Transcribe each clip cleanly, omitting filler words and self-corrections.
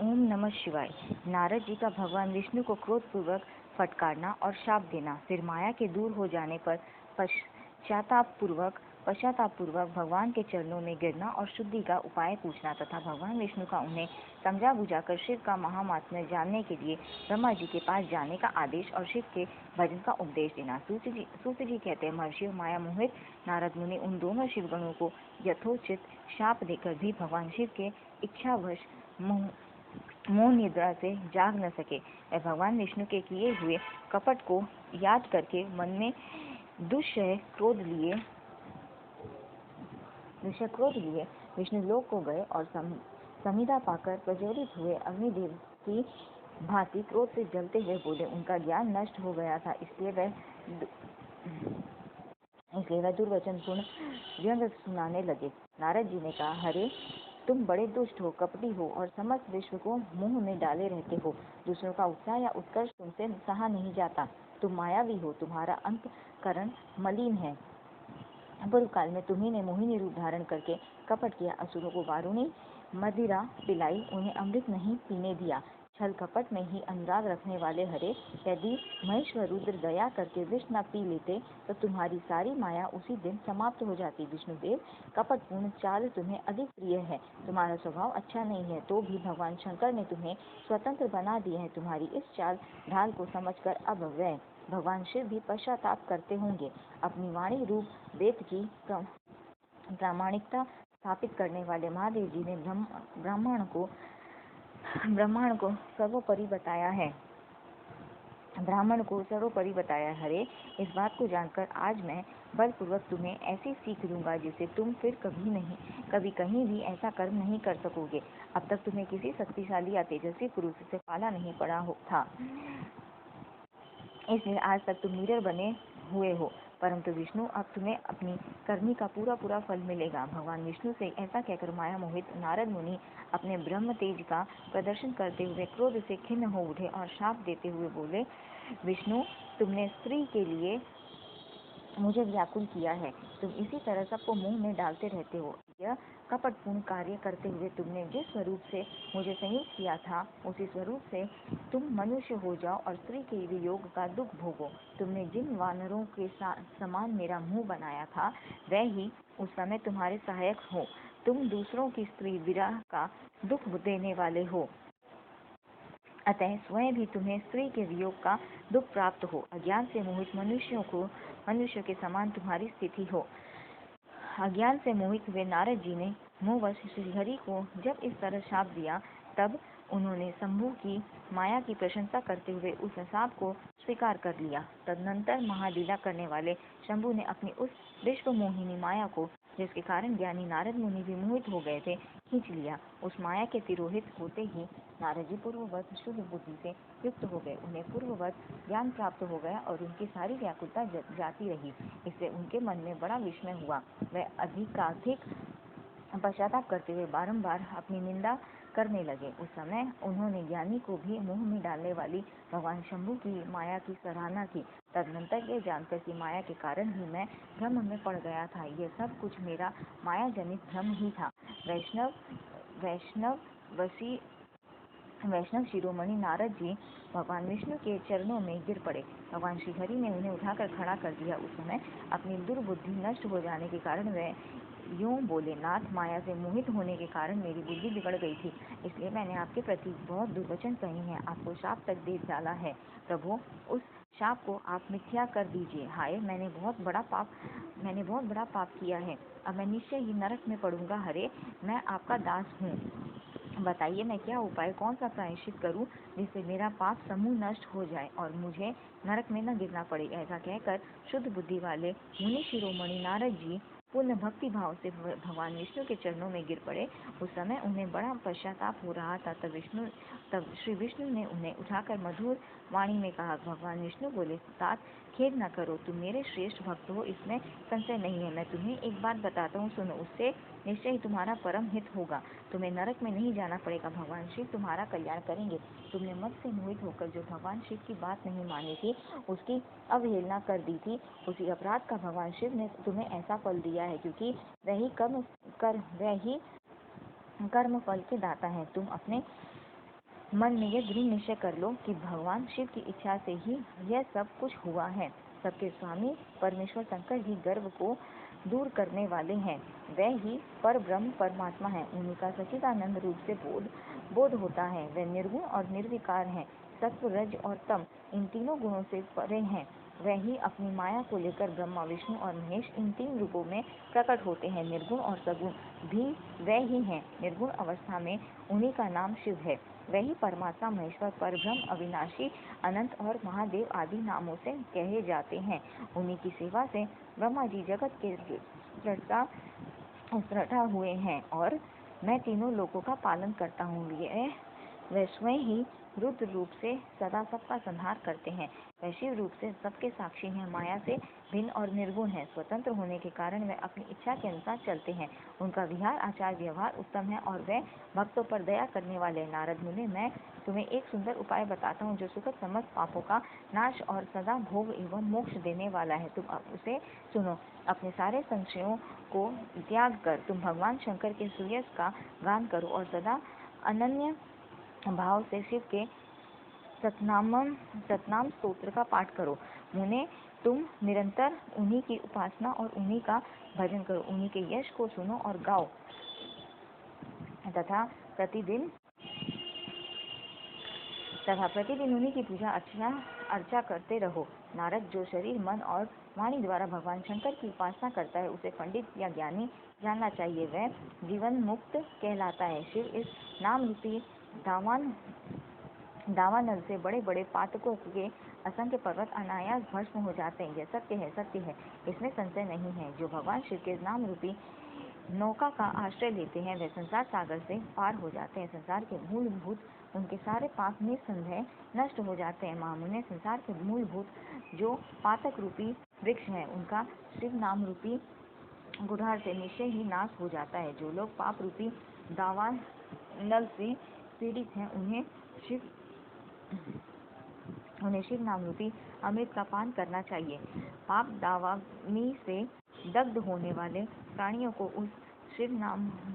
ओम नमः शिवाय। नारद जी का भगवान विष्णु को क्रोधपूर्वक फटकारना और शाप देना, फिर माया के दूर हो जाने पर पश्चातापपूर्वक भगवान के चरणों में गिरना और शुद्धि का उपाय पूछना तथा भगवान विष्णु का उन्हें समझा बुझाकर शिव का महात्म्य जानने के लिए ब्रह्मा जी के पास जाने का आदेश और शिव के भजन का उपदेश देना। सूत जी कहते हैं, महर्षि माया मोहित नारद मुनि उन दोनों शिवगणों को यथोचित शाप देकर भी भगवान शिव के इच्छावश मोह निद्रा से जाग न सके। वह भगवान विष्णु के किए हुए कपट को याद करके मन में दुष्य क्रोध लिए विष्णु लोक को गए और संविदा पाकर प्रज्वलित हुए अग्निदेव की भांति क्रोध से जलते हुए बोले। उनका ज्ञान नष्ट हो गया था, इसलिए वह दुर्वचन पूर्ण व्यंग सुनाने लगे। नारद जी ने कहा, हरे तुम बड़े दुष्ट हो, कपटी हो और समस्त विश्व को मुंह में डाले रहते हो। दूसरों का उत्साह या उत्कर्ष तुमसे सहा नहीं जाता। तुम मायावी हो, तुम्हारा अंतःकरण मलिन है। पूर्व काल में तुम्ही ने मोहिनी रूप धारण करके कपट किया, असुरों को वारुणी मदिरा पिलाई, उन्हें अमृत नहीं पीने दिया। छल कपट में ही अनुराग रखने वाले हरे, यदि महेश्वर रुद्र दया करके विष न पी लेते तो तुम्हारी सारी माया उसी दिन समाप्त हो जाती। विष्णुदेव, कपटपूर्ण चाल तुम्हें अधिक प्रिय है। तुम्हारा स्वभाव अच्छा नहीं है, तो भी भगवान शंकर ने तुम्हें स्वतंत्र बना दिए हैं। तुम्हारी इस चाल ढाल को समझकर अब वह भगवान शिव भी पश्चाताप करते होंगे। अपनी वाणी रूप वेद की प्रामाणिकता स्थापित करने वाले महादेव जी ने ब्राह्मण को सर्वोपरि बताया है। हरे, इस बात को जानकर आज मैं बलपूर्वक तुम्हें ऐसी सीख दूंगा जिसे तुम फिर कभी कहीं भी ऐसा कर्म नहीं कर सकोगे। अब तक तुम्हें किसी शक्तिशाली या तेजस्वी पुरुष से पाला नहीं पड़ा था, इसलिए आज तक तुम निडर बने हुए हो, परंतु विष्णु अब तुम्हें अपनी करनी का पूरा फल मिलेगा। भगवान विष्णु से ऐसा कहकर माया मोहित नारद मुनि अपने ब्रह्म तेज का प्रदर्शन करते हुए क्रोध से खिन्न हो उठे और शाप देते हुए बोले, विष्णु, तुमने स्त्री के लिए मुझे व्याकुल किया है। तुम इसी तरह सबको मुंह में डालते रहते हो। यह कपटपूर्ण कार्य करते हुए तुमने जिस स्वरूप से मुझे संयुक्त किया था, उसी स्वरूप से तुम मनुष्य हो जाओ और स्त्री के वियोग का दुख भोगो। तुमने जिन वानरों के समान मेरा मुंह बनाया था, वह ही उस समय तुम्हारे सहायक हो। तुम दूसरों की स्त्री विरह का दुख देने वाले हो, अतः स्वयं भी तुम्हें स्त्री के वियोग का दुख प्राप्त हो। अज्ञान से मोहित मनुष्य के समान तुम्हारी स्थिति हो। अज्ञान से मोहित हुए नारद जी ने मुंहवश श्रीहरि को जब इस तरह शाप दिया, तब उन्होंने शंभु की माया की प्रशंसा करते हुए उस शाप को स्वीकार कर लिया। तदनंतर महालीला करने वाले शंभु ने अपनी उस विश्व मोहिनी माया को, जिसके कारण ज्ञानी नारद मुनि भी मोहित हो गए थे, खींच लिया। उस माया के तिरोहित होते ही नारद जी पूर्ववत शुद्ध बुद्धि से युक्त हो गए। उन्हें पूर्ववत ज्ञान प्राप्त हो गया और उनकी सारी व्याकुलता जाती रही। इससे उनके मन में बड़ा विस्मय हुआ। वह अधिकाधिक पश्चाताप करते हुए बारंबार अपनी निंदा करने लगे। उस समय उन्होंने ज्ञानी को भी मुंह में डालने वाली भगवान शंभु की माया की सराहना की। तदनंतर यह जानकर कि माया के कारण ही मैं भ्रम में पड़ गया था, यह सब कुछ मेरा माया जनित भ्रम ही था, वैष्णव शिरोमणि नारद जी भगवान विष्णु के चरणों में गिर पड़े। भगवान श्रीहरि ने उन्हें उठाकर खड़ा कर दिया। उस समय अपनी दुर्बुद्धि नष्ट हो जाने के कारण वह यूं बोले, नाथ, माया से मोहित होने के कारण मेरी बुद्धि बिगड़ गई थी, इसलिए मैंने आपके प्रति बहुत दुर्वचन कहे हैं, आपको शाप तक दे डाला है। प्रभु, उस शाप को आप मिथ्या कर दीजिए। हाय, मैंने बहुत बड़ा पाप किया है, अब मैं निश्चय ही नरक में पड़ूंगा। हरे, मैं आपका दास हूँ, बताइए मैं क्या उपाय, कौन सा प्रायश्चित करूं जिससे मेरा पाप समूह नष्ट हो जाए और मुझे नरक में न गिरना पड़े। ऐसा कहकर शुद्ध बुद्धि वाले मुनि शिरोमणि नारद जी पूर्ण भक्ति भाव से भगवान विष्णु के चरणों में गिर पड़े। उस समय उन्हें बड़ा पश्चाताप हो रहा था। तब श्री विष्णु ने उन्हें उठाकर मधुर वाणी में कहा। भगवान विष्णु बोले, तात, खेद न करो, तुम मेरे श्रेष्ठ भक्त हो, इसमें संशय नहीं है। मैं तुम्हें एक बात बताता हूँ, सुनो, उससे निश्चय ही तुम्हारा परम हित होगा। तुम्हें नरक में नहीं जाना पड़ेगा, भगवान शिव तुम्हारा कल्याण करेंगे। तुमने मत से मोहित होकर जो भगवान शिव की बात नहीं मानी थी, उसकी अवहेलना कर दी थी, उसी अपराध का भगवान शिव ने तुम्हें ऐसा फल दिया है, क्योंकि वही कर्म फल के दाता है। तुम अपने मन में यह दृढ़ निश्चय कर लो कि भगवान शिव की इच्छा से ही यह सब कुछ हुआ है। सबके स्वामी परमेश्वर शंकर ही गर्व को दूर करने वाले हैं। वह ही पर ब्रह्म परमात्मा है। उन्हीं का सच्चिदानंद रूप से बोध होता है। वे निर्गुण और निर्विकार हैं। सत्व, रज और तम इन तीनों गुणों से परे हैं। वह ही अपनी माया को लेकर ब्रह्मा, विष्णु और महेश इन 3 रूपों में प्रकट होते हैं। निर्गुण और सगुण भी वह ही हैं। निर्गुण अवस्था में उन्हीं का नाम शिव है। वही परमात्मा, महेश्वर, परब्रह्म, अविनाशी, अनंत और महादेव आदि नामों से कहे जाते हैं। उन्हीं की सेवा से ब्रह्मा जी जगत के सृष्टा हुए हैं और मैं तीनों लोकों का पालन करता हूँ। वह स्वयं ही रुद्र रूप से सदा सबका संहार करते हैं। वह शिव रूप से सबके साक्षी हैं। माया से भिन्न और निर्गुण है। स्वतंत्र होने के कारण वे अपनी इच्छा के अनुसार चलते हैं। उनका विहार, आचार, व्यवहार उत्तम है और वे भक्तों पर दया करने वाले। नारद मुनि, मैं तुम्हें एक सुंदर उपाय बताता हूँ जो सुखद समस्त पापों का नाश और सदा भोग एवं मोक्ष देने वाला है। तुम उसे सुनो। अपने सारे संशयों को त्याग कर तुम भगवान शंकर के सुयश का गान करो और सदा अनन्य भाव से शिव के सतनाम स्तोत्र का पाठ करो। मुने, तुम निरंतर उन्हीं की उपासना और उन्हीं का भजन करो। उन्हीं के यश को सुनो और गाओ तथा प्रतिदिन उन्हीं की पूजा अर्चा करते रहो। नारद, जो शरीर, मन और वाणी द्वारा भगवान शंकर की उपासना करता है उसे पंडित या ज्ञानी जानना चाहिए। वह जीवन मुक्त कहलाता है। शिव इस नाम रूपी दावानल से बड़े बड़े पातकों के असंख्य पर्वत अनायास भस्म हो जाते हैं। यह सत्य है, इसमें संशय नहीं है। जो भगवान शिव के नाम रूपी नौका का आश्रय लेते हैं वे संसार सागर से पार हो जाते हैं। संसार के मूलभूत उनके सारे पाप निस्संदेह नष्ट हो जाते हैं। महामुने, संसार के मूलभूत जो पातक रूपी वृक्ष है उनका शिव नाम रूपी गुढ़ार से निश्चय ही नाश हो जाता है। जो लोग पाप रूपी दावानल से पीड़ित हैं उन्हें शिव नाम रूपी अमृत का पान करना चाहिए। पाप दावाग्नि से दग्ध होने वाले प्राणियों को उस शिव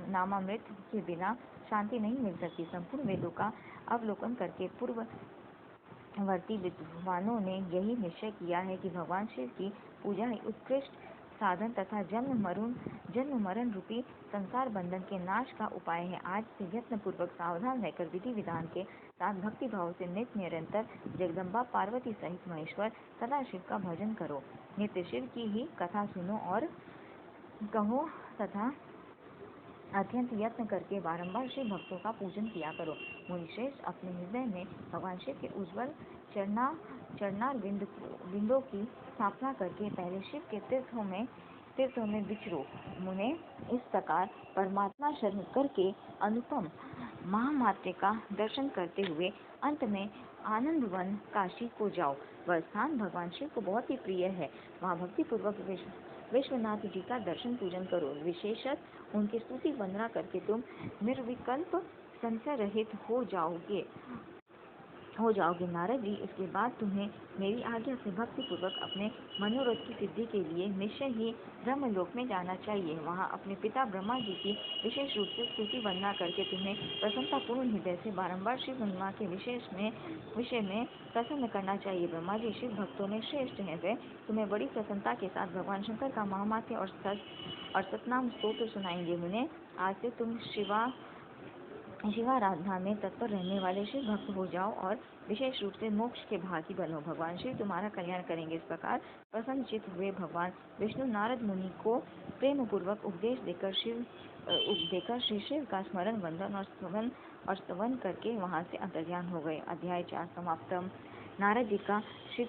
नामामृत के बिना शांति नहीं मिल सकती। संपूर्ण वेदों का अवलोकन करके पूर्ववर्ती विद्वानों ने यही निश्चय किया है कि भगवान शिव की पूजा ही उत्कृष्ट साधन तथा जन्म मरण रूपी संसार बंधन के नाश का उपाय है। आज से यत्न पूर्वक सावधान रहकर विधि विधान के साथ भक्ति भाव से नित्य निरंतर जगदम्बा पार्वती सहित महेश्वर सदाशिव का भजन करो। नित्य शिव की ही कथा सुनो और कहो तथा अत्यंत यत्न करके बारंबार शिव भक्तों का पूजन किया करो। मुनिश्रेष्ठ, अपने हृदय में भगवान शिव के उज्ज्वल चरणार बिंदों की स्थापना करके पहले शिव के तीर्थों में विचरो। मुने, इस प्रकार परमात्मा शरण करके अनुपम महामात्र का दर्शन करते हुए अंत में आनंदवन काशी को जाओ। वह स्थान भगवान शिव को बहुत ही प्रिय है। वहाँ भक्ति पूर्वक विश्वनाथ जी का दर्शन पूजन करो। विशेषत उनकी स्तुति वंदना करके तुम निर्विकल्प संशय रहित हो जाओगे। नारद जी, इसके बाद तुम्हें मेरी आज्ञा से भक्ति पूर्वक अपने मनोरथ की सिद्धि के लिए निश्चय ही ब्रह्मलोक में जाना चाहिए। वहाँ अपने पिता ब्रह्मा जी की विशेष रूप से स्तुति वंदना करके तुम्हें प्रसन्नता पूर्ण हृदय से बारंबार शिव महिमा के विषय में प्रसन्न करना चाहिए। ब्रह्मा जी शिव भक्तों में श्रेष्ठ हैं। वे तुम्हें बड़ी प्रसन्नता के साथ भगवान शंकर का महामात्य और सतनाम स्तोत्र सुनाएंगे। मुने, आज से तुम शिवाराधना में तत्पर रहने वाले शिव भक्त हो जाओ और विशेष रूप से मोक्ष के भागी बनो। भगवान शिव तुम्हारा कल्याण करेंगे। इस प्रकार प्रसन्नचित्त हुए भगवान विष्णु नारद मुनि को प्रेम पूर्वक उपदेश देकर श्री शिव का स्मरण, वंदन और स्तवन करके वहां से अंतर्ध्यान हो गए। अध्याय 4 समाप्तम। नारद जी का शिव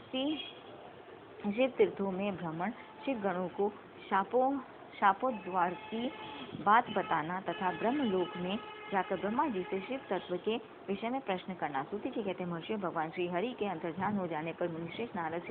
तीर्थों में भ्रमण, शिव गणों को शापोद्वार की बात बताना तथा ब्रह्मलोक में जाकर ब्रह्मा जी से शिव तत्व के विषय में प्रश्न करना। सूति जी कहते हैं, महर्षि, भगवान श्री हरि के अंतर्ध्यान हो जाने पर मुनिश्रेष्ठ नारद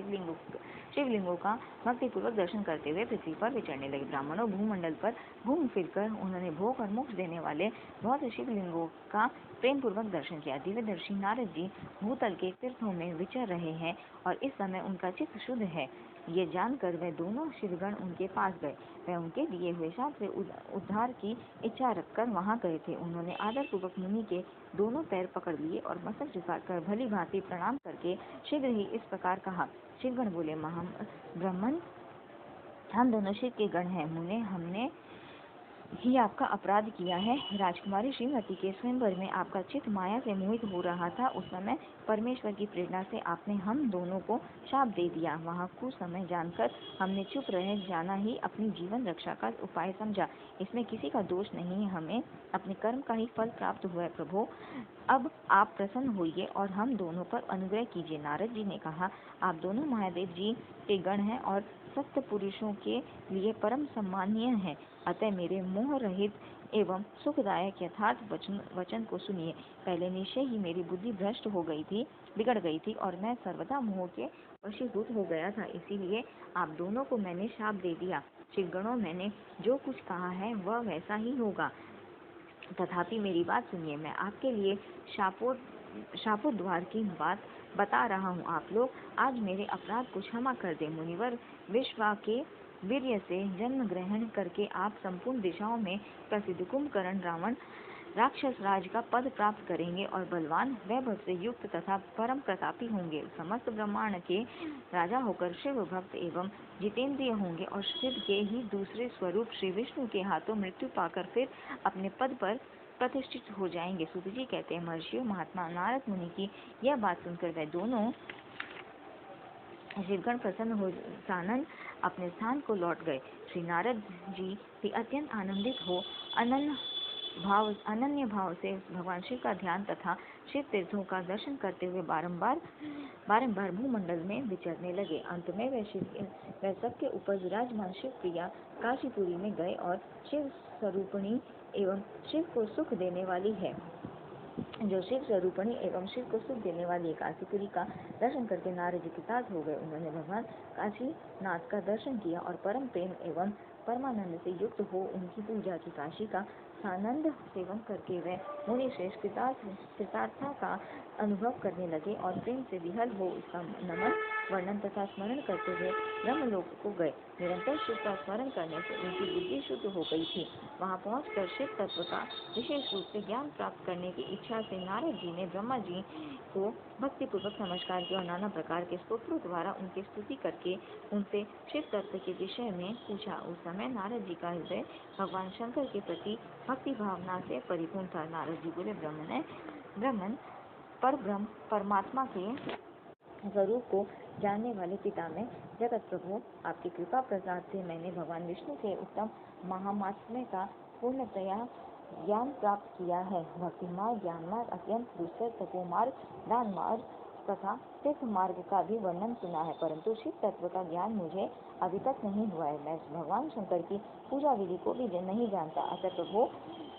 शिवलिंगों का भक्ति पूर्वक दर्शन करते हुए पृथ्वी पर विचरने लगे। ब्राह्मणों, भूमंडल पर घूम फिरकर उन्होंने भोग और मोक्ष देने वाले बहुत शिवलिंगों का प्रेम पूर्वक दर्शन किया। दिव्यदर्शी नारद जी भूतल के तीर्थों में विचर रहे हैं और इस समय उनका चित्त शुद्ध है। ये जानकर वे दोनों शिवगण उनके पास गए। वे उनके दिए हुए शाप से उद्धार की इच्छा रखकर वहां गए थे। उन्होंने आदरपूर्वक मुनि के दोनों पैर पकड़ लिए और मस्तक झुकाकर भली भांति प्रणाम करके शीघ्र ही इस प्रकार कहा। शिवगण बोले, ब्राह्मण, हम दोनों शिव के गण हैं। मुने, हमने ही आपका अपराध किया है। राजकुमारी श्रीमती के स्वयंवर में आपका चित्त माया से मोहित हो रहा था। उस समय परमेश्वर की प्रेरणा से आपने हम दोनों को शाप दे दिया। वहाँ कुछ समय जानकर हमने चुप रह जाना ही अपनी जीवन रक्षा का उपाय समझा। इसमें किसी का दोष नहीं है, हमें अपने कर्म का ही फल प्राप्त हुआ है। प्रभु, अब आप प्रसन्न होइए और हम दोनों पर अनुग्रह कीजिए। नारद जी ने कहा, आप दोनों महादेव जी के गण हैं और सत्य पुरुषों के लिए परम सम्मानीय हैं। अतः मेरे मोह रहित एवं सुखदायक यथार्थ वचन को सुनिए। पहले निश्चय ही मेरी बुद्धि भ्रष्ट हो गई थी, बिगड़ गई थी और मैं सर्वदा मोह के वशीभूत हो गया था। इसीलिए आप दोनों को मैंने शाप दे दिया। शिवगणों, मैंने जो कुछ कहा है वह वैसा ही होगा, तथापि मेरी बात सुनिए। मैं आपके लिए शापोद्धार की बात बता रहा हूँ। आप लोग आज मेरे अपराध को क्षमा कर दे। मुनिवर विश्वा के वीर्य से जन्म ग्रहण करके आप संपूर्ण दिशाओं में प्रसिद्ध कुंभकर्ण रावण राक्षस राज का पद प्राप्त करेंगे और बलवान वैभव से युक्त तथा परम प्रतापी होंगे। समस्त ब्रह्मांड के राजा होकर शिव भक्त एवं जितेंद्रिय होंगे और शिव के ही दूसरे स्वरूप श्री विष्णु के हाथों मृत्यु पाकर फिर अपने पद पर प्रतिष्ठित हो जाएंगे। सूत जी कहते हैं, महर्षियों, महात्मा नारद मुनि की यह बात सुनकर वे दोनों शिवगण प्रसन्न हो सानंद अपने स्थान को लौट गए। श्री नारद जी भी अत्यंत आनंदित हो अनन्य भाव से भगवान शिव का ध्यान तथा शिव तीर्थों का दर्शन करते हुए बारंबार भूमंडल में विचरने लगे। अंत में वे सबके ऊपर विराजमान शिव प्रिया काशीपुरी में गए और शिव स्वरूपिणी एवं शिव को सुख देने वाली है काशीपुरी का दर्शन करके नारद जी कृतार्थ हो गए। उन्होंने भगवान काशीनाथ का दर्शन किया और परम प्रेम एवं परमानंद से युक्त हो उनकी पूजा की। काशी का सानंद सेवन करके वे मुनि श्रेष्ठ कृतार्थता का अनुभव करने लगे और प्रेम से विहल हो उसका नमन वर्णन तथा स्मरण करते हुए ब्रह्मलोक को गए। निरंतर शिव का स्मरण करने से उनकी बुद्धि शुद्ध हो गई थी। वहां पहुंचकर शिव तत्व का विशेष रूप से ज्ञान प्राप्त करने की इच्छा से नारद जी ने ब्रह्मा जी को भक्तिपूर्वक नमस्कार किया और नाना प्रकार के स्तोत्रों द्वारा उनकी स्तुति करके उनसे शिव तत्व के विषय में पूछा। उस समय नारद जी का हृदय भगवान शंकर के प्रति भक्ति भावना से परिपूर्ण था। नारद जी बोले, ब्रह्मन परब्रह्म परमात्मा के स्वरूप को जानने वाले पिता में जगत प्रभु, आपकी कृपा प्रसाद से मैंने भगवान विष्णु के उत्तम महात्म्य का पूर्णतया ज्ञान प्राप्त किया है। भक्ति मार्ग, ज्ञान मार्ग, अत्यंत दुष्कर तपो मार्ग, दान मार्ग तथा तीर्थ मार्ग का भी वर्णन सुना है, परंतु शिव तत्व का ज्ञान मुझे अभी तक नहीं हुआ है। मैं भगवान शंकर की पूजा विधि को भी नहीं जानता। अतः प्रभु,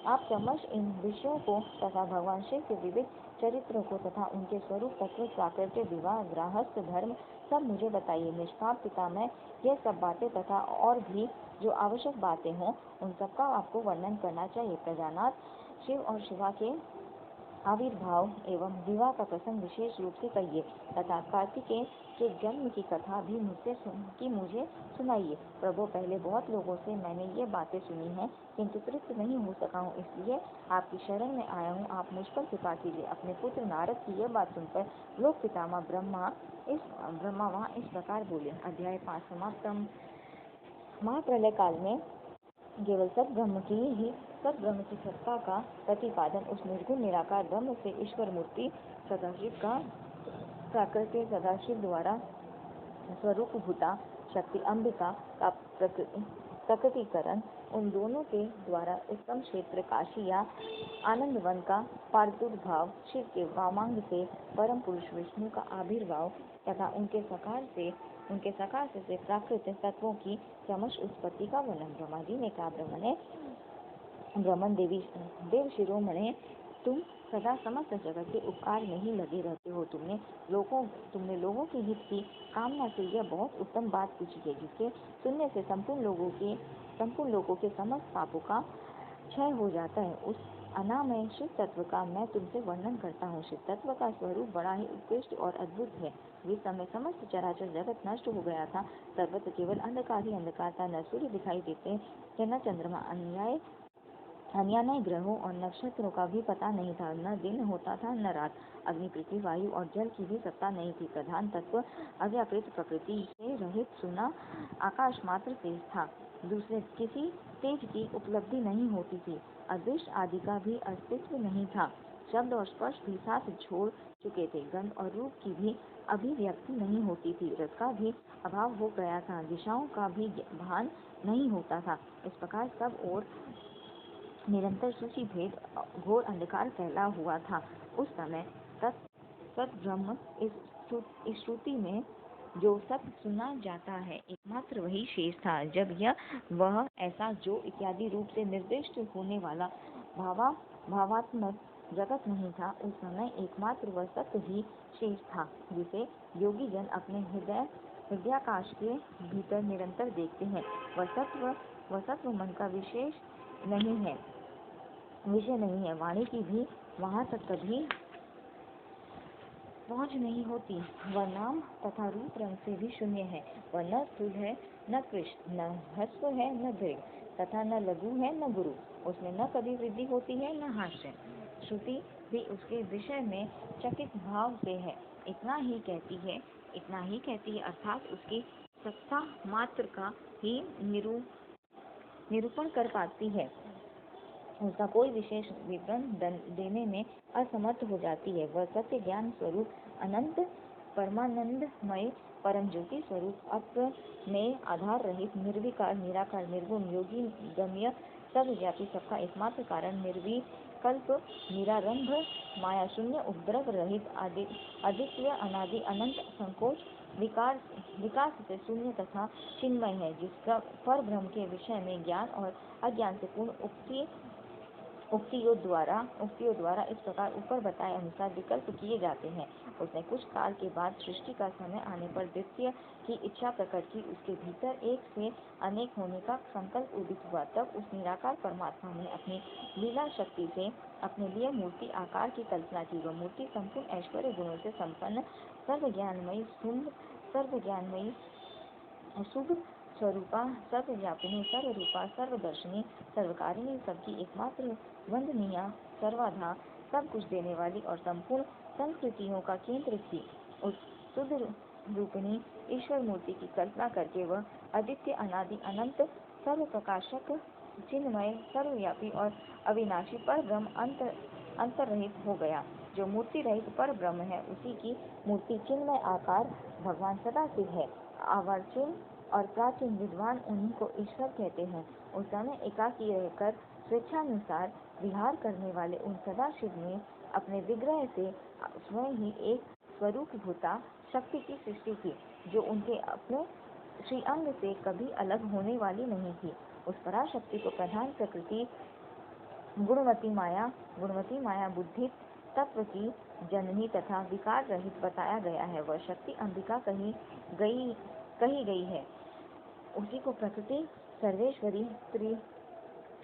आप क्रमश इन विषयों को तथा भगवान शिव के विविध चरित्रों को तथा उनके स्वरूप तत्व, प्राकृत्य, विवाह, गृहस्थ धर्म सब मुझे बताइए। निष्पाप पिता में यह सब बातें तथा और भी जो आवश्यक बातें हों उन सबका आपको वर्णन करना चाहिए। प्रजानाथ शिव और शिवा के आविर्भाव एवं विवाह का प्रसंग विशेष रूप से कहिए तथा कार्तिकेय के जन्म की कथा भी मुझे सुनाइए। प्रभु, पहले बहुत लोगों से मैंने ये बातें सुनी हैं, किंतु तृप्त नहीं हो सका हूँ, इसलिए आपकी शरण में आया हूँ। आप मुझ पर कृपा कीजिए। अपने पुत्र नारद की यह बात सुनकर लोक पितामह ब्रह्मा वहाँ इस प्रकार बोले। अध्याय 5 समाप्तम। महाप्रलय काल में केवल सद्ब्रह्म की सत्ता का प्रतिपादन, उस निर्गुण निराकार ब्रह्म से ईश्वर मूर्ति सदाशिव का प्राकृतिक सदाशिव द्वारा स्वरूप भूता शक्ति अंबिका का प्रकटीकरण, उन दोनों के द्वारा उत्तम क्षेत्र काशी या आनंदवन का प्रादुर्भाव, शिव के वामांग से परम पुरुष विष्णु का आविर्भाव तथा उनके सकार से प्राकृतिक तत्वों की क्रमश उत्पत्ति का वर्णन। ब्रह्मा जी ने कहा, ब्रह्मन देव शिरोमणे, तुम सदा समस्त जगत के उपकार में ही लगे रहते हो। तुमने लोगों के हित की कामना से यह बहुत उत्तम बात पूछी है, जिसके सुनने से संपूर्ण लोगों के समस्त पापों का क्षय हो जाता है। अनामय शिव तत्व का मैं तुमसे वर्णन करता हूँ। शिव तत्व का स्वरूप बड़ा ही उत्कृष्ट और अद्भुत है। जिस समय समस्त चराचर जगत नष्ट हो गया था, सर्वत्र केवल अंधकार ही अंधकार था। न सूर्य दिखाई देते थे, न चंद्रमा, अन्यान्य ग्रहों और नक्षत्रों का भी पता नहीं था। न दिन होता था न रात। अग्नि, पृथ्वी, वायु और जल की भी सत्ता नहीं थी। प्रधान तत्व अव्याकृत प्रकृति से रहित सुना आकाश मात्र तेज था। दूसरे किसी तेज की उपलब्धि नहीं होती थी। अदृश्य आदि का भी अस्तित्व नहीं था। शब्द और स्पर्श भी साथ छोड़ चुके थे। गंध और रूप की भी अभिव्यक्ति नहीं होती थी। रस का भी अभाव हो गया था। दिशाओं का भी भान नहीं होता था। इस प्रकार सब ओर निरंतर सूची भेद घोर अंधकार फैला हुआ था। उस समय सत ब्रह्म इस श्रुति में जो सत्य सुना जाता है, एकमात्र वही शेष था। जब यह वह ऐसा जो इत्यादि रूप से निर्दिष्ट होने वाला भावात्मक जगत नहीं था, उस समय एकमात्र वह सत्य ही शेष था, जिसे योगी जन अपने हृदयाकाश के भीतर निरंतर देखते हैं। वह सत्व मन का विषय नहीं है। वाणी की भी वहाँ तक कभी पहुँच नहीं होती। वह नाम तथा रूप रंग से भी शून्य है। वह न स्थूल है न कृष्ण, न ह्रस्व है न दीर्घ, तथा न लघु है न गुरु। उसमें न कभी वृद्धि होती है न हास्य। श्रुति भी उसके विषय में चकित भाव से है। इतना ही कहती है, अर्थात उसकी सत्ता मात्र का ही निरूपण कर पाती है। उसका कोई विशेष विवरण देने में असमर्थ हो जाती है। वह सत्य ज्ञान स्वरूप अनंत परमानंदमय परम ज्योति स्वरूप अपने आधार रहित निर्विकार निराकार निर्गुण योगी गम्य सर्वव्यापी सबका एकमात्र कारण निर्विकल्प निरारंभ माया शून्य उपद्रव रहित अद्वितीय अनादि अनंत संकोच विकास से शून्य तथा चिन्मय है। जिस पर ब्रह्म के विषय में ज्ञान और अज्ञान से पूर्ण उक्तियों द्वारा इस प्रकार ऊपर बताए अनुसार विकल्प किए जाते हैं। उसने कुछ काल के बाद सृष्टि का समय आने पर द्वितीय की इच्छा प्रकट की। उसके भीतर एक से अनेक होने का संकल्प उदित हुआ। तब उस निराकार परमात्मा ने अपनी लीला शक्ति से अपने लिए मूर्ति आकार की कल्पना की। वह मूर्ति संपूर्ण ऐश्वर्य गुणों से संपन्न, सर्वज्ञानमयी शुभ स्वरूपा, सर्वव्यापिनी, सर्वरूपा, सर्वदर्शिनी, सर्वकारिणी, सबकी एकमात्र वंदनीय, सर्वाधा, सब कुछ देने वाली और संपूर्ण संस्कृतियों का केंद्र थी। उस शुद्ध रूपिणी ईश्वर मूर्ति की कल्पना करके वह अद्वितीय अनादि अनंत सर्व प्रकाशक चिन्मय सर्वव्यापी और अविनाशी पर ब्रह्म अंतररहित हो गया। जो मूर्ति रहित पर ब्रह्म है, उसी की मूर्ति चिन्मय आकार भगवान सदाशिव है। आवर्चीन और प्राचीन विद्वान उन्हीं को ईश्वर कहते हैं। उस समय एकाकी रहकर स्वेच्छानुसार विहार करने वाले उन सदाशिव ने अपने विग्रह से स्वयं ही एक स्वरूप भूता शक्ति की सृष्टि की, जो उनके अपने श्रीअंग से कभी अलग होने वाली नहीं थी। उस पराशक्ति को प्रधान प्रकृति गुणवती माया बुद्धि तत्व की जननी तथा विकार रहित बताया गया है। वह शक्ति अंबिका कही गई है। उसी को प्रकृति सर्वेश्वरी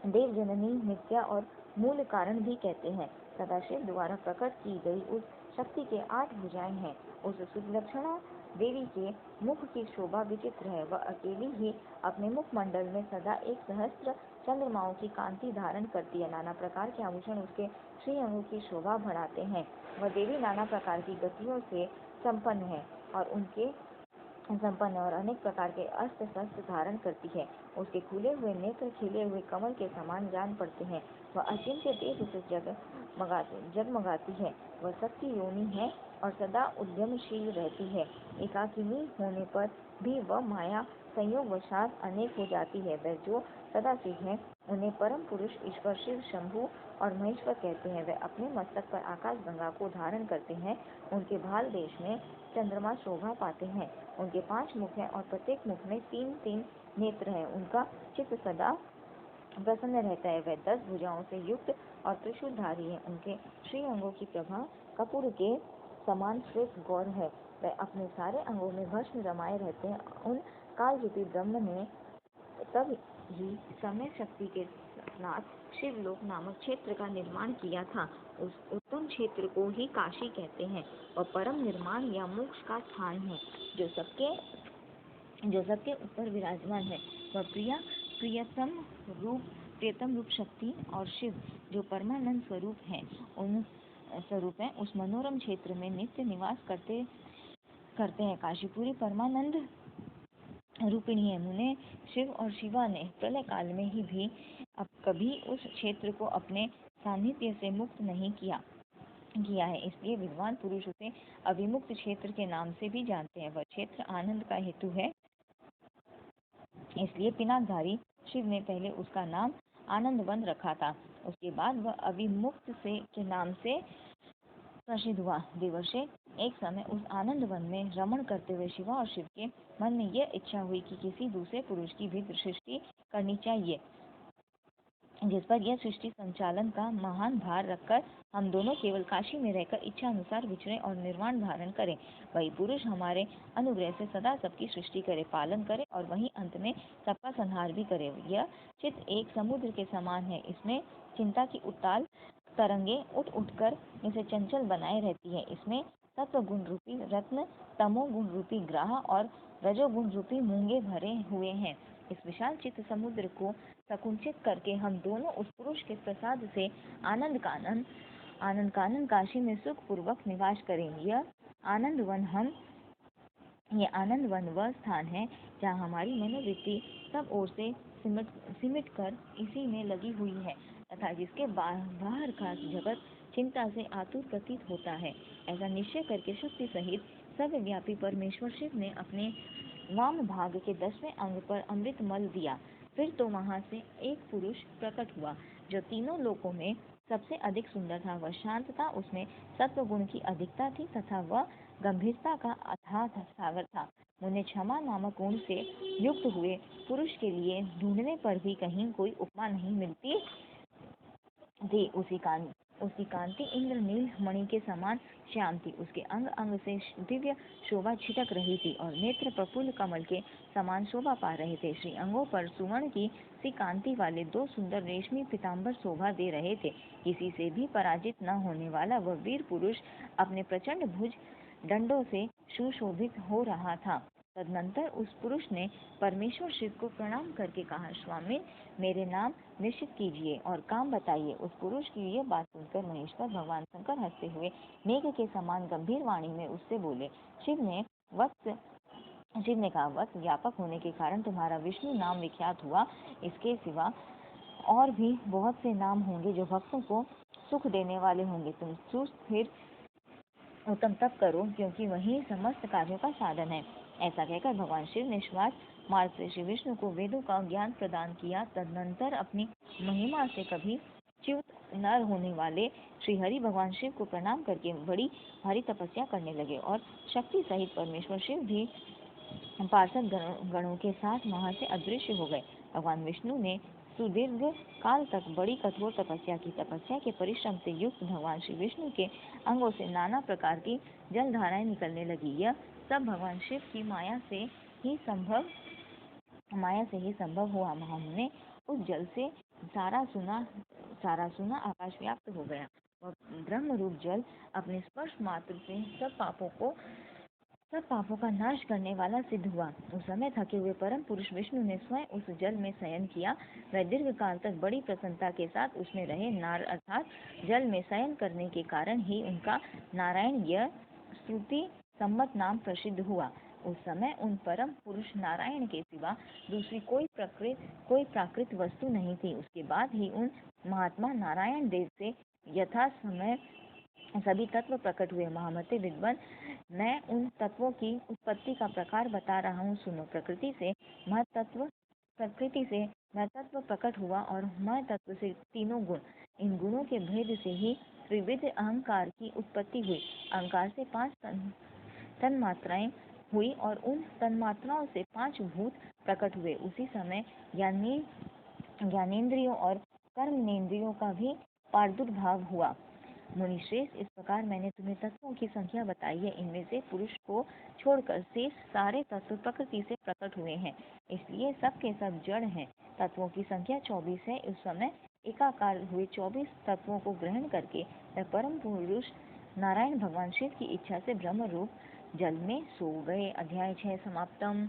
देव जननी नित्या और मूल कारण भी कहते हैं। सदाशिव द्वारा प्रकट की गई उस शक्ति के 8 भुजाएं हैं। उस सुलक्षणा देवी के मुख की शोभा विचित्र है। वह अकेली ही अपने मुखमंडल में सदा 1 सहस्त्र चंद्रमाओं की कांति धारण करती है। नाना प्रकार के आभूषण उसके श्रीअंगों की शोभा बढ़ाते हैं। वह देवी नाना प्रकार की गतियों से संपन्न है और अनेक प्रकार के अस्त्र शस्त्र धारण करती है। उसके खुले हुए नेत्र खिले हुए कमल के समान जान पड़ते हैं। वह अचिंत्य तेज से जगमगाती है। वह शक्ति योनि है और सदा उद्यमशील रहती है। एकाकिनी होने पर भी वह माया संयोग वशात अनेक हो जाती है। वह जो सदाशिव है, उन्हें परम पुरुष ईश्वर शिव शंभु और महेश्वर कहते हैं। वे अपने मस्तक पर आकाश गंगा को धारण करते हैं। उनके भाल देश में चंद्रमा शोभा पाते हैं। उनके 5 मुख हैं और प्रत्येक मुख में 3-3 नेत्र हैं। उनका चित्त सदा प्रसन्न रहता है। वे 10 भुजाओं से युक्त और त्रिशूलधारी है। उनके श्रीअंगों की प्रभा कपूर के समान श्वेत गौर है। वे अपने सारे अंगों में भस्म रमाए रहते हैं। उन काल रूपी ब्रह्म ने तब ही समय शक्ति के नाथ शिवलोक नामक क्षेत्र का निर्माण किया था। उस उत्तम क्षेत्र को ही काशी कहते हैं और परम निर्माण या मोक्ष का स्थान है, जो सबके ऊपर विराजमान है। वह प्रियतम रूप शक्ति और शिव जो परमानंद स्वरूप है उस मनोरम क्षेत्र में नित्य निवास करते हैं। काशीपुरी परमानंद रूपिणी है। मुने शिव और शिवा ने प्रलय काल में ही भी अब कभी उस क्षेत्र को अपने सान्निध्य से मुक्त नहीं किया है, इसलिए विद्वान पुरुष उसे अविमुक्त क्षेत्र के नाम से भी जानते हैं। वह क्षेत्र आनंद का हेतु है, इसलिए पिनाकधारी शिव ने पहले उसका नाम आनंद वन रखा था। उसके बाद वह अविमुक्त के नाम से प्रसिद्ध हुआ। देवर्षि एक समय उस आनंद वन में रमण करते हुए शिवा और शिव के मन में यह इच्छा हुई कि किसी दूसरे पुरुष की भी सृष्टि करनी चाहिए, जिस पर यह सृष्टि संचालन का महान भार रखकर हम दोनों केवल काशी में रहकर इच्छा अनुसार विचरे और निर्वाण धारण करें। वही पुरुष हमारे अनुग्रह से सदा सबकी सृष्टि करे, पालन करे और वही अंत में सबका संहार भी करे। यह चित्त एक समुद्र के समान है, इसमें चिंता की उताल तरंगे उठ उठकर इसे चंचल बनाए रहती है। इसमें सत्व गुण रूपी रत्न, तमो गुण रूपी ग्राह और रजोगुण रूपी मूंगे भरे हुए हैं। इस विशाल चित्त समुद्र को संकुचित करके हम दोनों उस पुरुष के प्रसाद से आनंद कानन काशी में सुख पूर्वक निवास करें। यह आनंद वन वह स्थान है जहाँ हमारी मनोवृत्ति सब ओर से सिमट कर इसी में लगी हुई है तथा जिसके बाहर का जगत चिंता से आतुर प्रतीत होता है। ऐसा निश्चय करके शुक्ति सहित सर्वव्यापी परमेश्वर शिव ने अपने वाम भाग के 10वें अंग पर अमृत मल दिया। फिर तो वहां से एक पुरुष प्रकट हुआ जो तीनों लोकों में सबसे अधिक सुंदर था। वह शांत था, उसमें सत्व गुण की अधिकता थी तथा वह गंभीरता का अथाह सागर था। मुने क्षमा नामक गुण से युक्त हुए पुरुष के लिए ढूंढने पर भी कहीं कोई उपमा नहीं मिलती थी। उसकी कांति इंद्र नील मणि के समान श्याम थी। उसके अंग अंग से दिव्य शोभा छिटक रही थी और नेत्र प्रफुल्ल कमल के समान शोभा पा रहे थे। श्री अंगों पर सुवर्ण की सी कांति वाले 2 सुंदर रेशमी पीताम्बर शोभा दे रहे थे। किसी से भी पराजित न होने वाला वह वीर पुरुष अपने प्रचंड भुज दंडों से सुशोभित हो रहा था। तदनंतर उस पुरुष ने परमेश्वर शिव को प्रणाम करके कहा, स्वामी मेरे नाम निश्चित कीजिए और काम बताइए। उस पुरुष की यह बात सुनकर महेश्वर भगवान शंकर हंसते हुए मेघ के समान गंभीर वाणी में उससे बोले। शिव ने कहा, वत्स व्यापक होने के कारण तुम्हारा विष्णु नाम विख्यात हुआ। इसके सिवा और भी बहुत से नाम होंगे जो भक्तों को सुख देने वाले होंगे। तुम सुस्थिर उत्तम तप करो, क्योंकि वही समस्त कार्यों का साधन है। ऐसा कहकर भगवान शिव ने श्वास मार्ग से श्री विष्णु को वेदों का ज्ञान प्रदान किया। तदनंतर अपनी महिमा से कभी च्युत न होने वाले श्री हरि भगवान शिव को प्रणाम करके बड़ी भारी तपस्या करने लगे और शक्ति सहित परमेश्वर शिव भी पार्षद गणों के साथ वहां से अदृश्य हो गए। भगवान विष्णु ने सुदीर्घ काल तक बड़ी कठोर तपस्या की। तपस्या के परिश्रम से युक्त भगवान श्री विष्णु के अंगों से नाना प्रकार की जलधाराएं निकलने लगी। यह सब भगवान शिव की माया से ही संभव हुआ। हमने उस जल से सारा सुना आकाश व्याप्त हो गया। वह ब्रह्म रूप जल अपने स्पर्श मात्र से सब पापों का नाश करने वाला सिद्ध हुआ। उस समय थके हुए परम पुरुष विष्णु ने स्वयं उस जल में शयन किया। वह दीर्घ काल तक बड़ी प्रसन्नता के साथ उसमें रहे। नार अर्थात जल में शयन करने के कारण ही उनका नारायण यह श्रुति सम्मत नाम प्रसिद्ध हुआ। उस समय उन परम पुरुष नारायण के सिवा दूसरी कोई प्राकृत वस्तु नहीं थी। उसके बाद ही उन महात्मा नारायण देव से यथा समय सभी तत्व प्रकट हुए। महामते विद्वान, मैं उन तत्वों की उत्पत्ति का प्रकार बता रहा हूँ, सुनो। प्रकृति से महतत्व प्रकट हुआ और महतत्व से तीनों गुण। इन गुणों के भेद से ही त्रिविध अहंकार की उत्पत्ति हुई। अहंकार से 5 तन्मात्राएं हुई और उन तन्मात्राओं से 5 भूत प्रकट हुए। उसी समय ज्ञानेंद्रियों और कर्मेंद्रियों का भी प्रादुर्भाव हुआ। मुनिश्रेष्ठ, इस प्रकार मैंने तुम्हें तत्वों की संख्या बताई है। इनमें से पुरुष को छोड़कर शेष सारे तत्व प्रकृति से प्रकट हुए हैं, इसलिए सब के सब जड़ हैं। तत्वों की संख्या 24 है। उस समय एकाकार हुए 24 तत्वों को ग्रहण करके वह परम पुरुष नारायण भगवान शिव की इच्छा से ब्रह्म रूप जल में सो गए। अध्याय 6 समाप्तम।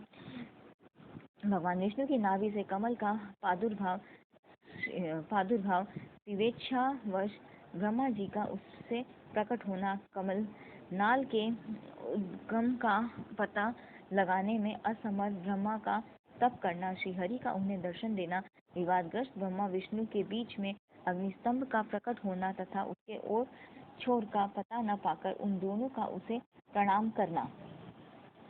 भगवान विष्णु की नाभि से कमल का प्रादुर्भाव विवेच्छावश ब्रह्मा जी का उससे प्रकट होना, कमल नाल के उद्गम का पता लगाने में असमर्थ ब्रह्मा का तप करना, श्रीहरि का उन्हें दर्शन देना, विवादग्रस्त ब्रह्मा विष्णु के बीच में अग्निस्तंभ का प्रकट होना तथा उसके ओर छोर का पता न पाकर उन दोनों का उसे प्रणाम करना।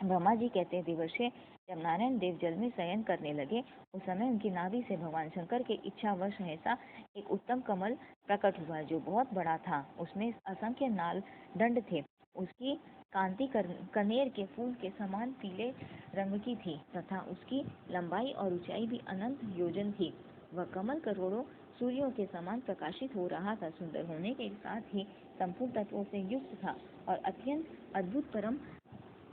ब्रह्मा जी कहते हैं, देवर्षि, जब नारायण देव जल में शयन करने लगे उस समय उनकी नाभि से भगवान शंकर के इच्छावश सहसा एक उत्तम कमल प्रकट हुआ जो बहुत बड़ा था। उसमें असंख्य नाल दंड थे। उसकी कांति कनेर के फूल के समान पीले रंग की थी तथा उसकी लंबाई और ऊंचाई भी अनंत योजन थी। वह कमल करोड़ों सूर्यों के समान प्रकाशित हो रहा था। सुंदर होने के साथ ही संपूर्ण तत्वों से युक्त था और अत्यंत अद्भुत परम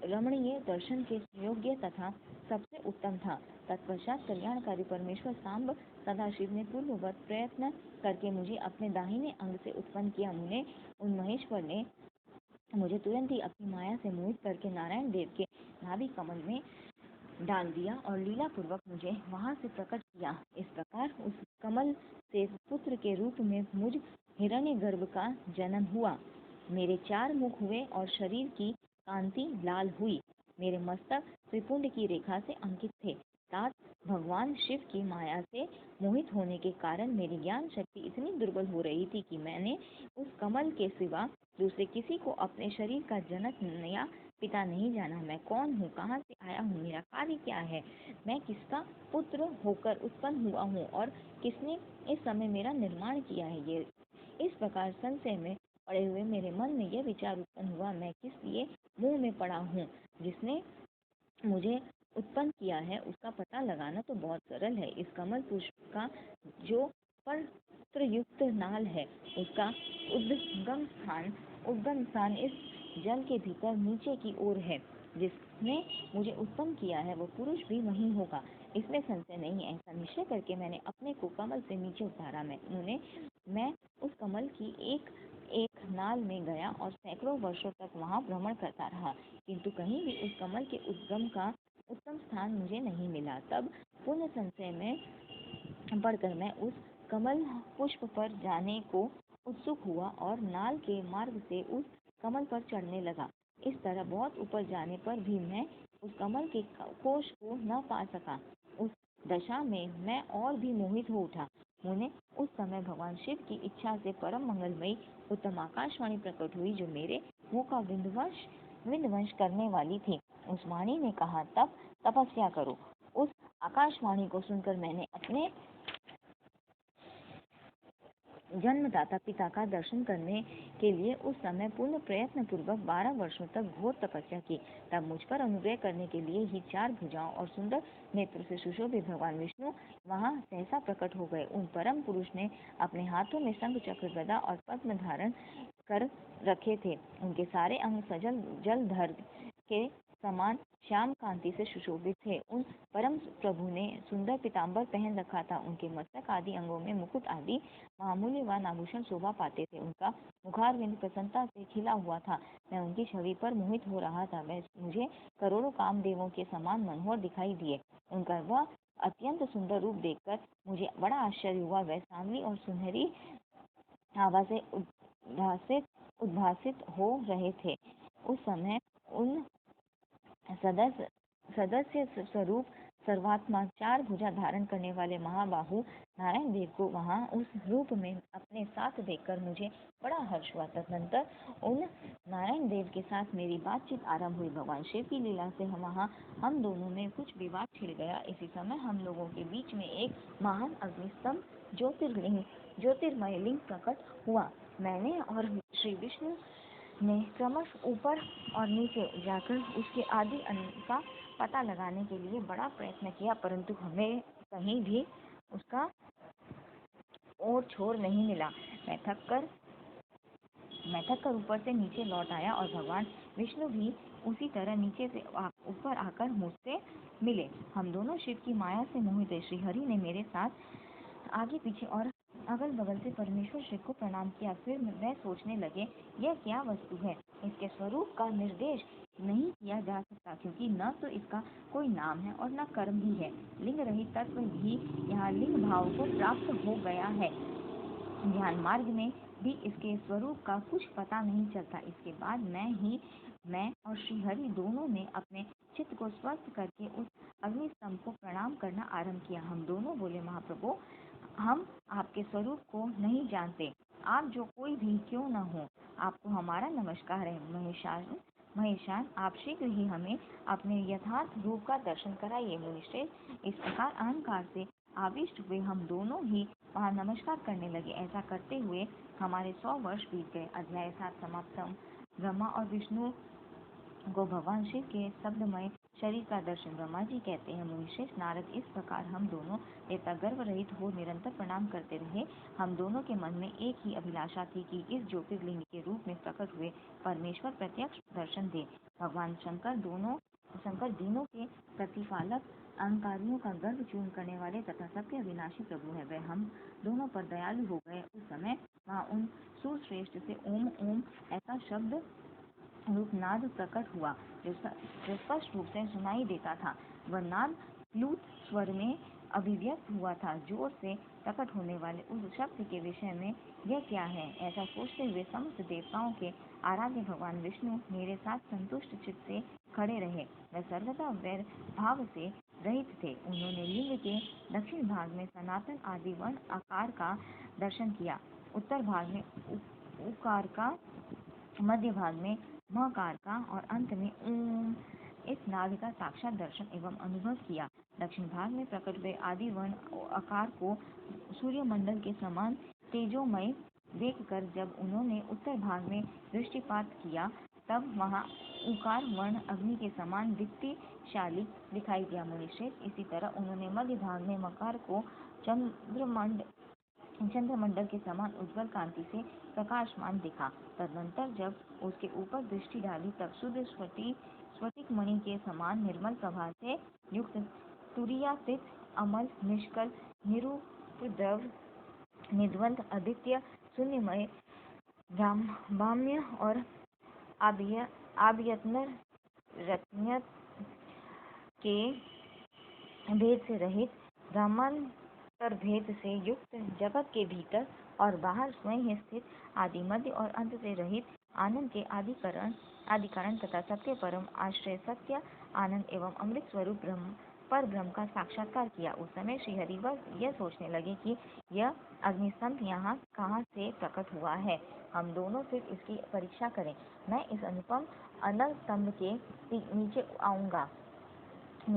रमणीय, दर्शन के योग्य तथा सबसे उत्तम था। तत्पश्चात कल्याणकारी परमेश्वर सांब सदाशिव ने पूर्ववत प्रयत्न करके मुझे अपने दाहिने अंग से उत्पन्न किया। उन महेश्वर ने मुझे तुरंत ही अपनी माया से मोहित करके नारायण देव के नाभि कमल में डाल दिया और लीला पूर्वक मुझे वहां से प्रकट किया। इस प्रकार उस कमल से पुत्र के रूप में मुझ हिरण्यगर्भ का जन्म हुआ। मेरे 4 मुख हुए और शरीर की कांति लाल हुई। मेरे मस्तक त्रिपुंड की रेखा से अंकित थे। तात भगवान शिव की माया से मोहित होने के कारण मेरी ज्ञान शक्ति इतनी दुर्बल हो रही थी कि मैंने उस कमल के सिवा दूसरे किसी को अपने शरीर का जनक या पिता नहीं जाना। मैं कौन हूँ, कहाँ से आया हूँ, मेरा कार्य क्या है, मैं किसका पुत्र होकर उत्पन्न हुआ हूँ और किसने इस समय मेरा निर्माण किया है। ये इस प्रकार संशय में पड़े हुए मेरे मन में यह विचार उत्पन्न हुआ, मैं किस लिए मुंह में पड़ा हूँ। जिसने मुझे उत्पन्न किया है उसका पता लगाना तो बहुत सरल है। इस कमल पुष्प का जो पत्रयुक्त नाल है उसका उद्गम स्थान इस जल के भीतर नीचे की ओर है। जिसने मुझे उत्पन्न किया है वो पुरुष भी वही होगा, इसमें संशय नहीं है। ऐसा निश्चय करके मैंने अपने को कमल से नीचे उतारा। मैं उस कमल की एक नाल में गया और सैकड़ों वर्षों तक वहां भ्रमण करता रहा, किंतु कहीं भी उस कमल के उद्गम का उत्तम स्थान मुझे नहीं मिला। तब पुनः संशय में पड़कर मैं उस कमल पुष्प पर जाने को उत्सुक हुआ और नाल के मार्ग से उस कमल पर चढ़ने लगा। इस तरह बहुत ऊपर जाने पर भी मैं उस कमल के कोश को न पा सका। उस दशा में मैं और भी मोहित हो उठा। मुझे उस समय भगवान शिव की इच्छा से परम मंगलमयी उत्तम आकाशवाणी प्रकट हुई जो मेरे मुंह का विंध्वंस करने वाली थी। उस वाणी ने कहा, तब तपस्या करो। उस आकाशवाणी को सुनकर मैंने अपने जन्मदाता पिता का दर्शन करने के लिए उस समय पूर्ण प्रयत्न पूर्वक 12 वर्षों तक घोर तपस्या की। तब मुझ पर अनुग्रह करने के लिए ही 4 भुजाओं और सुंदर नेत्र से सुशोभित भगवान विष्णु वहां सहसा प्रकट हो गए। उन परम पुरुष ने अपने हाथों में शंख, चक्र, गदा और पद्म धारण कर रखे थे। उनके सारे अंग सजल जलधर के समान श्याम कांति से सुशोभित थे। उन परम प्रभु ने सुंदर पीताम्बर पहन रखा था। उनके मस्तक आदि अंगों में मुकुट आदि महामूल्यवान आभूषण शोभा पाते थे। उनका मुखारविंद प्रसन्नता से खिला हुआ था। मैं उनकी छवि पर मोहित हो रहा था। वह मुझे करोड़ों कामदेवों के समान मनोहर दिखाई दिए। उनका वह अत्यंत सुंदर रूप देखकर मुझे बड़ा आश्चर्य हुआ। वह सांवली और सुनहरी आभा से उद्भासित हो रहे थे। उस समय उन सदस्य स्वरूप सर्वात्मा 4 भुजा धारण करने वाले महाबाहु नारायण देव को वहां उस रूप में अपने साथ देखकर मुझे बड़ा हर्ष हुआ। तदनंतर उन नारायण देव के साथ मेरी बातचीत आरंभ हुई। भगवान शिव की लीला से हम दोनों में कुछ विवाद छिड़ गया। इसी समय हम लोगों के बीच में एक महान अग्निस्तंभ ज्योतिर्मय लिंग प्रकट हुआ। मैंने और श्री विष्णु ने क्रमश ऊपर और नीचे जाकर उसके आदि अंत का पता लगाने के लिए बड़ा प्रयत्न किया, परंतु हमें कहीं भी उसका और छोर नहीं मिला। मैं थक कर ऊपर से नीचे लौट आया और भगवान विष्णु भी उसी तरह नीचे से ऊपर आकर मुझसे मिले। हम दोनों शिव की माया से मोहित थे। श्रीहरि ने मेरे साथ आगे पीछे और अगल बगल से परमेश्वर शिव को प्रणाम किया। फिर वह सोचने लगे, यह क्या वस्तु है, इसके स्वरूप का निर्देश नहीं किया जा सकता, क्योंकि न तो इसका कोई नाम है और न कर्म भी है। लिंग रहित तत्व भी यहाँ लिंग भाव को प्राप्त हो गया है। ध्यान मार्ग में भी इसके स्वरूप का कुछ पता नहीं चलता। इसके बाद मैं और श्रीहरि दोनों ने अपने चित्त को स्वस्थ करके उस अग्नि स्तंभ को प्रणाम करना आरंभ किया। हम दोनों बोले, महाप्रभु, हम आपके स्वरूप को नहीं जानते। आप जो कोई भी क्यों न हो, आपको हमारा नमस्कार है। महेशान, आप शीघ्र ही हमें अपने यथार्थ रूप का दर्शन कराइए। मुनिश्रेष्ठ, इस प्रकार अहंकार से आविष्ट हुए हम दोनों ही वहाँ नमस्कार करने लगे। ऐसा करते हुए हमारे 100 वर्ष बीत गए। अध्याय 7 समाप्त। ब्रह्मा और विष्णु को भगवान शिव के शब्दमय शरीर का दर्शन। ब्रह्मा जी कहते हैं, मुनिश्रेष्ठ नारद, इस प्रकार हम दोनों देवता गर्व रहित हो निरंतर प्रणाम करते रहे। हम दोनों के मन में एक ही अभिलाषा थी कि इस ज्योतिर्लिंग के रूप में प्रकट हुए परमेश्वर प्रत्यक्ष दर्शन दे। भगवान शंकर दीनों के प्रतिपालक, अहंकारियों का गर्व चूर्ण करने वाले तथा सबके अविनाशी प्रभु है। वे हम दोनों पर दयालु हो गए। उस समय वहाँ उन सुरश्रेष्ठ से ओम ओम ऐसा शब्द रूप नाद प्रकट हुआ जो स्पष्ट रूप से सुनाई देता था। वह नाद प्लूत स्वर में अभिव्यक्त हुआ था। जोर से प्रकट होने वाले उस शब्द के विषय में यह क्या है, ऐसा सोचते हुए समस्त देवताओं के आराध्य भगवान विष्णु मेरे साथ संतुष्ट चित्त से खड़े रहे। वह सर्वदा वैर भाव से रहित थे। उन्होंने लिंग के दक्षिण भाग में सनातन आदि वर्ण आकार का दर्शन किया, उत्तर भाग में उकार का, मध्य भाग में मकार का और अंत में ओम इस नाद का साक्षात दर्शन एवं अनुभव किया। दक्षिण भाग में प्रकट हुए आदि वर्ण आकार को सूर्यमंडल के समान तेजोमय देखकर जब उन्होंने उत्तर भाग में दृष्टिपात किया, तब वहाँ उकार वर्ण अग्नि के समान दीप्तिशाली दिखाई दिया। मुनिश्रेष्ठ, इसी तरह उन्होंने मध्य भाग में मकार को चंद्रमंडल के समान उज्ज्वल कांति से प्रकाशमान दिखा। तदनंतर जब उसके ऊपर दृष्टि डाली, तब शुद्ध स्फटिक मणि के समान निर्मल प्रभा से युक्त तुरीयातीत अमल निष्कल निरुपद्रव निद्वंत आदित्य शून्यमय ब्राह्म्य और आभ्यंतर रत्नत के भेद से रहित, ब्रह्मांतर भेद से युक्त, जगत के भीतर और बाहर स्वयं ही स्थित, आदि मध्य और अंत से रहित, आनंद के आदि कारण तथा सबके परम आश्रय सत्य आनंद एवं अमृत स्वरूप पर ब्रह्म का साक्षात्कार किया। उस समय श्रीहरि यह सोचने लगे कि यह अग्निस्तंभ यहाँ कहाँ से प्रकट हुआ है। हम दोनों फिर इसकी परीक्षा करें। मैं इस अनुपम अनल स्तंभ के नीचे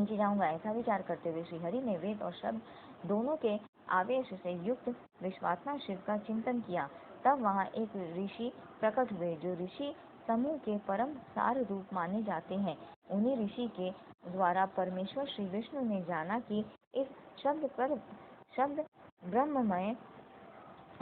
जाऊंगा। ऐसा विचार करते हुए श्रीहरि ने वेद और शब्द दोनों के आवेश से युक्त विश्वात्मा शिव का चिंतन किया। तब वहाँ एक ऋषि प्रकट हुए, जो ऋषि समूह के परम सार रूप माने जाते हैं। उन्हीं ऋषि के द्वारा परमेश्वर श्री विष्णु ने जाना कि इस शब्द ब्रह्ममय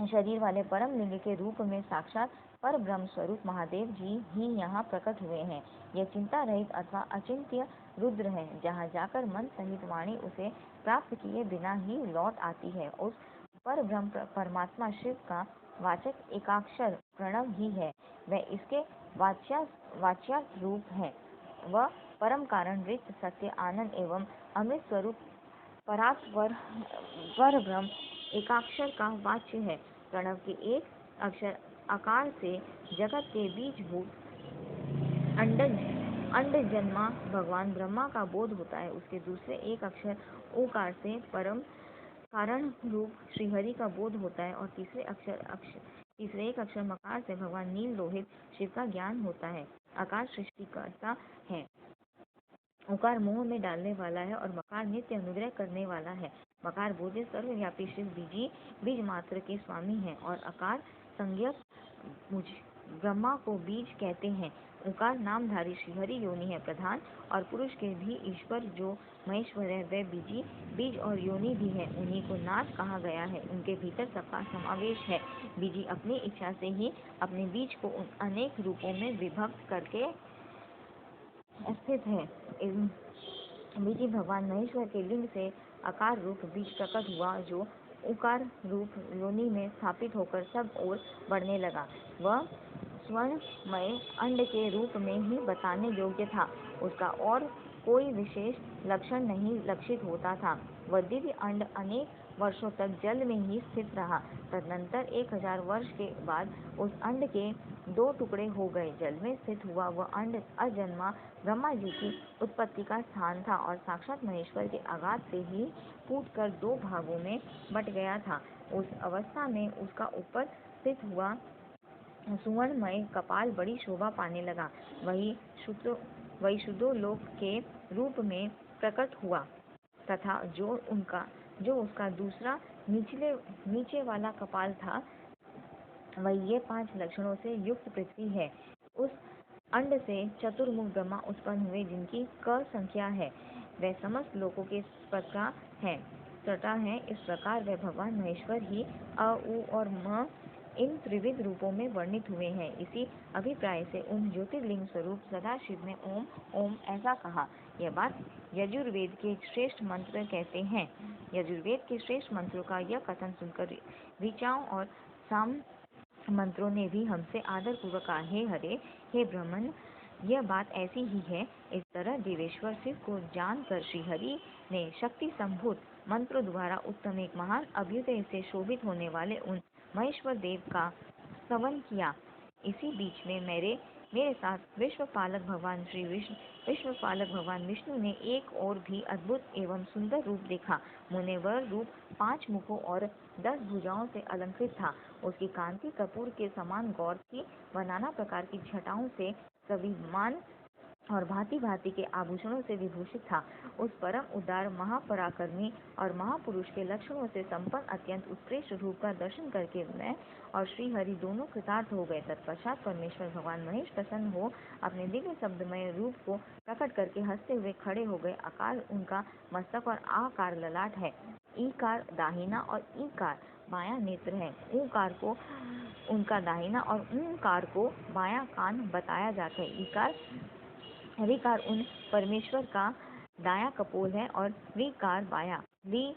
शरीर वाले परम लिंग के रूप में साक्षात पर ब्रह्म स्वरूप महादेव जी ही यहाँ प्रकट हुए हैं। यह चिंता रहित अथवा अचिंत्य रुद्र है। जहाँ जाकर मन सहित वाणी उसे प्राप्त किए बिना ही लौट आती है। उस पर ब्रह्म परमात्मा शिव का वाचक एकाक्षर प्रणव ही है। वह इसके वाच्यार्थ रूप है। वह परम कारण रिक्त सत्य आनंद एवं अमृत स्वरूप पर ब्रह्म एकाक्षर का वाच्य है। प्रणव के एक अक्षर आकार से जगत के बीजभूत अंड जन्मा भगवान ब्रह्मा का बोध होता है। उसके दूसरे एक अक्षर ओकार से परम कारण रूप श्रीहरि का बोध होता है और तीसरे एक अक्षर मकार से भगवान नील लोहित शिव का ज्ञान होता है। आकार सृष्टिकर्ता है, उकार मोह में डालने वाला है और मकार नित्य अनुग्रह करने वाला है। मकार बोधे सर्वव्यापी शिव बीज मात्र के स्वामी हैं और आकार संज्ञक ब्रह्मा को बीज कहते हैं। उकार नामधारी श्रीहरि योनि है। प्रधान और पुरुष के भी ईश्वर जो महेश्वर है, वे बीज और योनि भी है। उन्हीं को नाथ कहा गया है। उनके भीतर सबका समावेश है। बीजी अपनी इच्छा से ही अपने बीज को अनेक रूपों में विभक्त करके स्थित है। बीजी भगवान महेश्वर के लिंग से आकार रूप बीज प्रकट हुआ, जो उकार रूप योनि में स्थापित होकर सब ओर बढ़ने लगा। वह स्वर्णमय अंड के रूप में ही बताने योग्य था। उसका और कोई विशेष लक्षण नहीं लक्षित होता था। वह दिव्य अंड अनेक वर्षों तक जल में ही स्थित रहा। तदनंतर 1000 वर्ष के बाद उस अंड के 2 टुकड़े हो गए। जल में स्थित हुआ वह अंड अजन्मा ब्रह्मा जी की उत्पत्ति का स्थान था और साक्षात महेश्वर के आघात से ही फूटकर 2 भागों में बट गया था। उस अवस्था में उसका ऊपर स्थित हुआ सुवर्णमय कपाल बड़ी शोभा पाने लगा। वही शुद्धोलोक के रूप में प्रकट हुआ तथा जो उसका दूसरा नीचे वाला कपाल था, वही ये 5 लक्षणों से युक्त पृथ्वी है। उस अंड से चतुर्मुख ब्रह्मा उत्पन्न हुए, जिनकी क संख्या है। वे समस्त लोकों के सृष्टा है। इस प्रकार वे भगवान महेश्वर ही अ, उ और म इन त्रिविध रूपों में वर्णित हुए हैं। इसी अभिप्राय से उन ज्योतिर्लिंग स्वरूप सदाशिव ने ओम ओम ऐसा कहा। यह बात यजुर्वेद के श्रेष्ठ मंत्र कहते हैं। यजुर्वेद के श्रेष्ठ मंत्रों का यह कथन सुनकर ऋचाओं और साम मंत्रों ने भी हमसे आदर पूर्वक कहा, हे हरे, हे ब्रह्मन, यह बात ऐसी ही है। इस तरह देवेश्वर शिव को जानकर श्रीहरि ने शक्ति संभूत मंत्रों द्वारा उत्तम एक महान अभ्युदय से शोभित होने वाले उन महेश्वर देव का स्तवन किया। इसी बीच में मेरे साथ विश्वपालक भगवान विष्णु ने एक और भी अद्भुत एवं सुंदर रूप देखा। मुने वह रूप 5 मुखों और 10 भुजाओं से अलंकृत था। उसकी कांति कपूर के समान गौर की व नाना प्रकार की छटाओं से सविमान और भांति भांति के आभूषणों से विभूषित था। उस परम उदार महापराक्रमी और महापुरुष के लक्षणों से संपन्न अत्यंत उत्कृष्ट रूप का दर्शन करके मैं और श्री हरि दोनों कृतार्थ हो गए। तत्पश्चात परमेश्वर भगवान महेश प्रसन्न हो अपने दिव्य शब्दमय रूप को प्रकट करके हंसते हुए खड़े हो गए। आकार उनका मस्तक और आकार ललाट है। ईकार दाहिना और ईकार बायां नेत्र है। ऊकार को उनका दाहिना और ऊंकार को बायां कान बताया जाता है। ऋकार उन परमेश्वर का दाया कपोल है और ऋकार बाया। री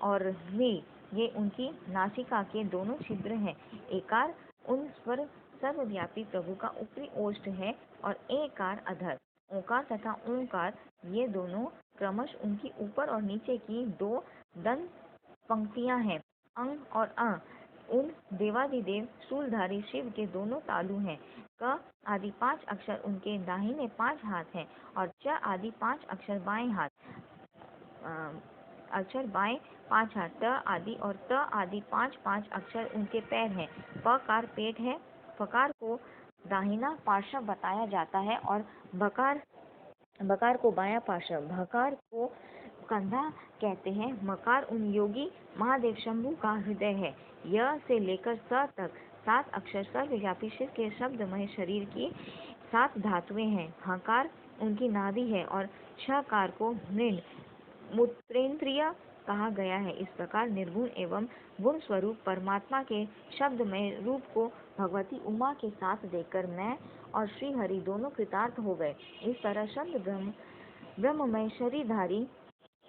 और री ये उनकी नासिका के दोनों छिद्र हैं। एकार उन स्वर सर्वव्यापी प्रभु का ऊपरी ओष्ठ है और एकार अधर। ओकार तथा ओंकार ये दोनों क्रमश उनकी ऊपर और नीचे की 2 दंत पंक्तियां हैं। अंग और अ उन देवादिदेव शूलधारी शिव के दोनों तालु हैं। क आदि 5 अक्षर उनके दाहिने 5 हाथ हैं और च आदि 5 अक्षर बाएं हाथ। ट आदि और त आदि 5 अक्षर उनके पैर हैं। पकार पेट है। फकार को दाहिना पार्श्व बताया जाता है और बकार को बायां पार्श्व। भकार को कंधा कहते हैं। मकार उन योगी महादेव शंभु का हृदय है। य से लेकर स तक 7 अक्षर सर्वव्यापी शिव के शब्दमय शरीर की 7 धातुएं हैं। हकार उनकी नाभि है और छकार को मृड मूत्रेंद्रिय कहा गया है। इस प्रकार निर्गुण एवं गुण स्वरूप परमात्मा के शब्दमय रूप को भगवती उमा के साथ देखकर मैं और श्री हरि दोनों कृतार्थ हो गए। इस तरह शब्द ब्रह्ममय शरीरधारी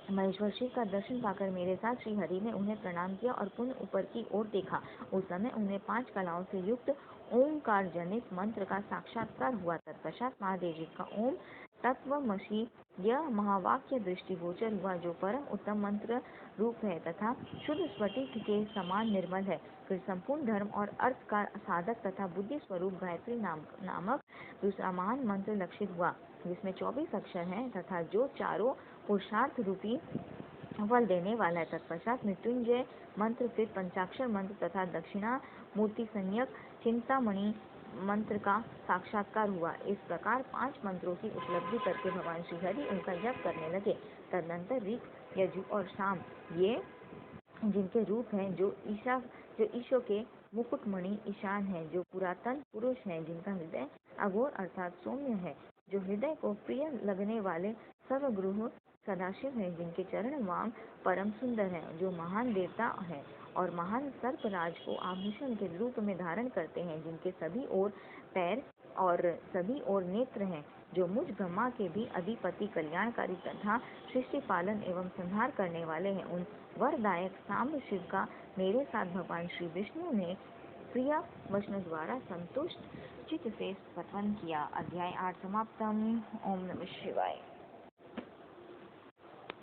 महेश्वर शिव का दर्शन पाकर मेरे साथ श्री हरि ने उन्हें प्रणाम किया और पुनः ऊपर की ओर देखा। उस समय उन्हें 5 कलाओं से युक्त ओंकार जनित मंत्र का साक्षात्कार हुआ। तत्पश्चात महादेव जी का ओम तत्वमसि यह महावाक्य दृष्टिगोचर हुआ, जो परम उत्तम मंत्र रूप है तथा शुद्ध स्फटिक के समान निर्मल है। फिर संपूर्ण धर्म और अर्थ का साधक तथा बुद्धि स्वरूप गायत्री नामक दूसरा महान मंत्र लक्षित हुआ, जिसमें 24 अक्षर हैं तथा जो चारों पुरुषार्थ रूपी फल देने वाला है। तत्पश्चात मृत्युंजय मंत्र, फिर पंचाक्षर मंत्र तथा दक्षिणा मूर्ति संज्ञक चिंतामणि मंत्र का साक्षात्कार हुआ। इस प्रकार 5 मंत्रों की उपलब्धि करके भगवान श्री हरि उनका जप करने लगे। तदनंतर ऋक, यजु और साम ये जिनके रूप हैं, जो ईशो के मुकुटमणि ईशान है, जो पुरातन पुरुष है, जिनका हृदय अघोर अर्थात सौम्य है, जो हृदय को प्रिय लगने वाले सर्वगृह सदाशिव है, जिनके चरण वाम परम सुंदर है, जो महान देवता है और महान सर्पराज को आभूषण के रूप में धारण करते हैं, जिनके सभी ओर पैर और सभी और नेत्र हैं, जो मुझ ब्रह्मा के भी अधिपति, कल्याणकारी तथा सृष्टि पालन एवं संहार करने वाले हैं। उन वरदायक सांब शिव का मेरे साथ भगवान श्री विष्णु ने प्रिय वचनों द्वारा संतुष्ट चित्त से स्मरण किया। अध्याय 8 समाप्तम। ओम नमः शिवाय।